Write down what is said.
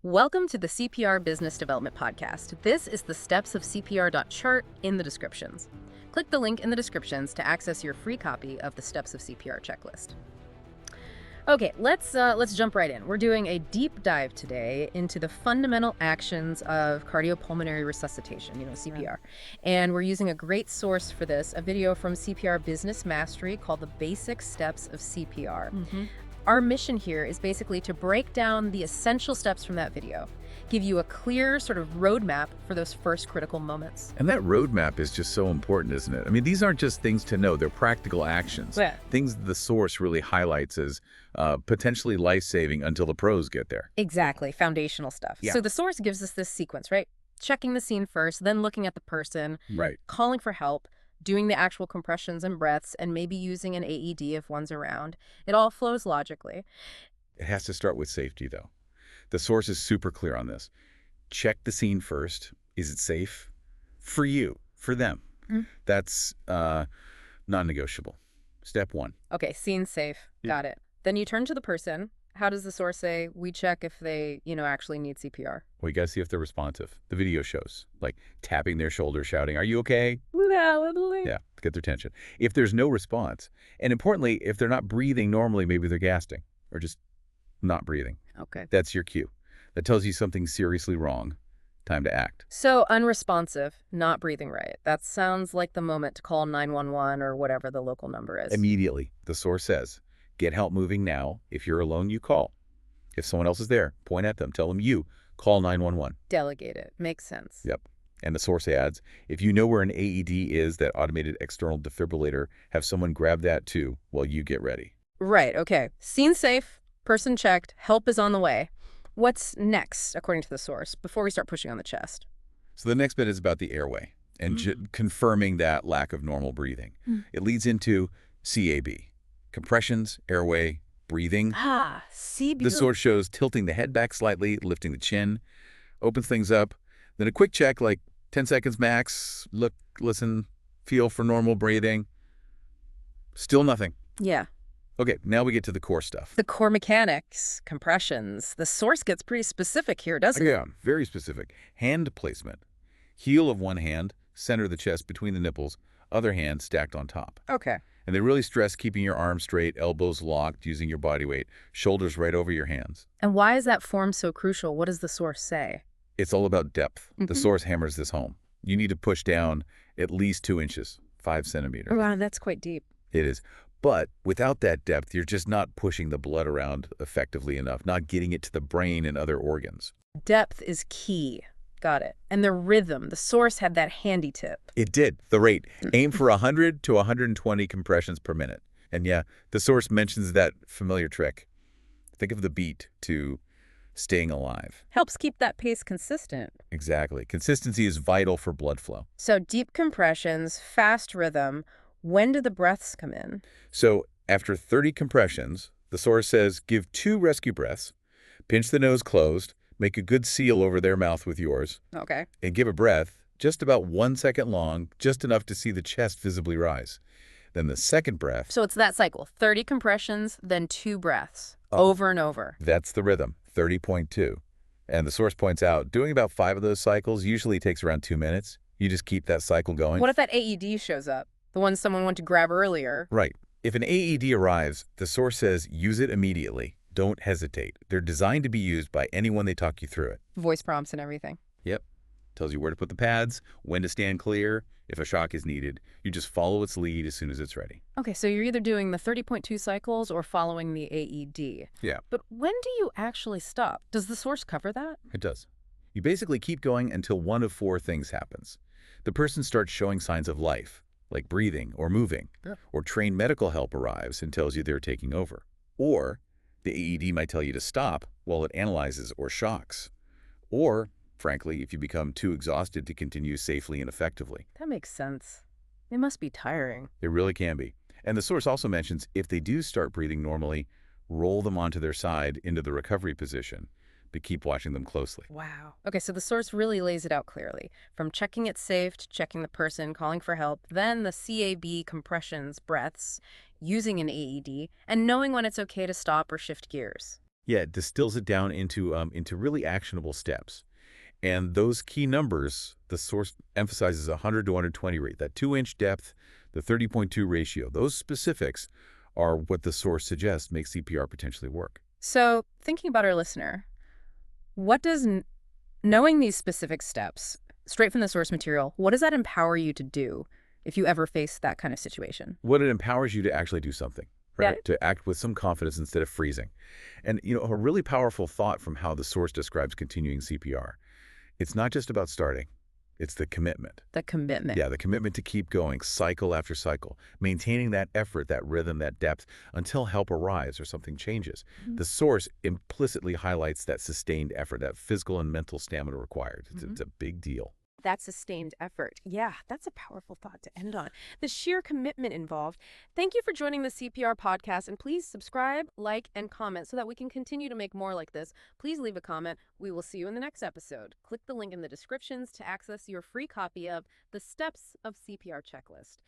Welcome to the CPR Business Development Podcast. This is the steps of CPR.chart in the descriptions. Click the link in the descriptions to access your free copy of the Steps of CPR checklist. Okay, let's jump right in. We're doing a deep dive today into the fundamental actions of cardiopulmonary resuscitation, CPR. And we're using a great source for this, a video from CPR Business Mastery called The Basic Steps of CPR. Our mission here is basically to break down the essential steps from that video, give you a clear sort of roadmap for those first critical moments. And that roadmap is just so important, isn't it? I mean, these aren't just things to know, they're practical actions. Yeah. Things the source really highlights as potentially life-saving until the pros get there. Exactly, foundational stuff. Yeah. So the source gives us this sequence, right? Checking the scene first, then looking at the person, Right. calling for help, doing the actual compressions and breaths, and maybe using an AED if one's around. It all flows logically. It has to start with safety, though. The source is super clear on this. Check the scene first. Is it safe? For you, for them. That's non-negotiable. Step one. Okay, scene safe. Got it. Then you turn to the person. How does the source say? We check if they, actually need CPR. Well, you got to see if they're responsive. The video shows, like tapping their shoulder, shouting, "Are you okay?" Yeah, get their attention. If there's no response, and importantly, if they're not breathing normally, maybe they're gasping or just not breathing. Okay. That's your cue. That tells you something's seriously wrong. Time to act. So unresponsive, not breathing right. That sounds like the moment to call 911 or whatever the local number is. Immediately, the source says, get help moving now. If you're alone, you call. If someone else is there, point at them. Tell them you call 911. Delegate it. Makes sense. Yep. And the source adds, if you know where an AED is, that automated external defibrillator, have someone grab that too while you get ready. Right. Okay. Scene safe. Person checked. Help is on the way. What's next, according to the source, before we start pushing on the chest? So the next bit is about the airway and confirming that lack of normal breathing. It leads into CAB, compressions, airway, breathing. CB. The source shows tilting the head back slightly, lifting the chin, opens things up. Then a quick check, like 10 seconds max, look, listen, feel for normal breathing. Still nothing. Yeah. Okay, now we get to the core stuff. The core mechanics, compressions. The source gets pretty specific here, doesn't it? Yeah, very specific. Hand placement. Heel of one hand, center of the chest between the nipples, other hand stacked on top. Okay. And they really stress keeping your arms straight, elbows locked, using your body weight, shoulders right over your hands. And why is that form so crucial? What does the source say? It's all about depth. The source hammers this home. You need to push down at least 2 inches, 5 centimeters. Wow, that's quite deep. It is. But without that depth, you're just not pushing the blood around effectively enough, not getting it to the brain and other organs. Depth is key. Got it. And the rhythm, the source had that handy tip. It did. The rate. Aim for 100 to 120 compressions per minute. And yeah, the source mentions that familiar trick. Think of the beat to staying alive. Helps keep that pace consistent. Exactly. Consistency is vital for blood flow. So deep compressions, fast rhythm. When do the breaths come in? So after 30 compressions, the source says give 2 rescue breaths, pinch the nose closed, make a good seal over their mouth with yours, Okay. and give a breath just about 1 second long, just enough to see the chest visibly rise. Then the second breath, So it's that cycle. 30 compressions, then 2 breaths. Over and over. that's the rhythm, 30.2. And the source points out, doing about 5 of those cycles usually takes around 2 minutes. You just keep that cycle going. What if that AED shows up? The one someone went to grab earlier. Right. If an AED arrives, the source says use it immediately. Don't hesitate. They're designed to be used by anyone they talk you through it. Voice prompts and everything. Yep. Tells you where to put the pads, when to stand clear. If a shock is needed, you just follow its lead as soon as it's ready. Okay, so you're either doing the 30.2 cycles or following the AED. Yeah, But when do you actually stop? Does the source cover that? it does. You basically keep going until one of 4 things happens. The person starts showing signs of life, like breathing or moving, or trained medical help arrives and tells you they're taking over. Or the AED might tell you to stop while it analyzes or shocks. Or, frankly, if you become too exhausted to continue safely and effectively. That makes sense. It must be tiring. It really can be. And the source also mentions if they do start breathing normally, roll them onto their side into the recovery position, but keep watching them closely. Wow. Okay, so the source really lays it out clearly. From checking it's safe to checking the person, calling for help, then the CAB compressions, breaths, using an AED, and knowing when it's okay to stop or shift gears. Yeah, it distills it down into really actionable steps. And those key numbers, the source emphasizes a 100 to 120 rate, that 2-inch depth, the 30.2 ratio. Those specifics are what the source suggests makes CPR potentially work. So, thinking about our listener, what does knowing these specific steps, straight from the source material, what does that empower you to do if you ever face that kind of situation? What it empowers you to actually do something, Yeah. right? To act with some confidence instead of freezing. And, a really powerful thought from how the source describes continuing CPR. It's not just about starting. It's the commitment. The commitment. Yeah, the commitment to keep going cycle after cycle, maintaining that effort, that rhythm, that depth until help arrives or something changes. Mhm. The source implicitly highlights that sustained effort, that physical and mental stamina required. It's a big deal. That sustained effort. Yeah, that's a powerful thought to end on. The sheer commitment involved. Thank you for joining the CPR podcast, and please subscribe, like, and comment so that we can continue to make more like this. Please leave a comment. We will see you in the next episode. Click the link in the descriptions to access your free copy of The Steps of CPR Checklist.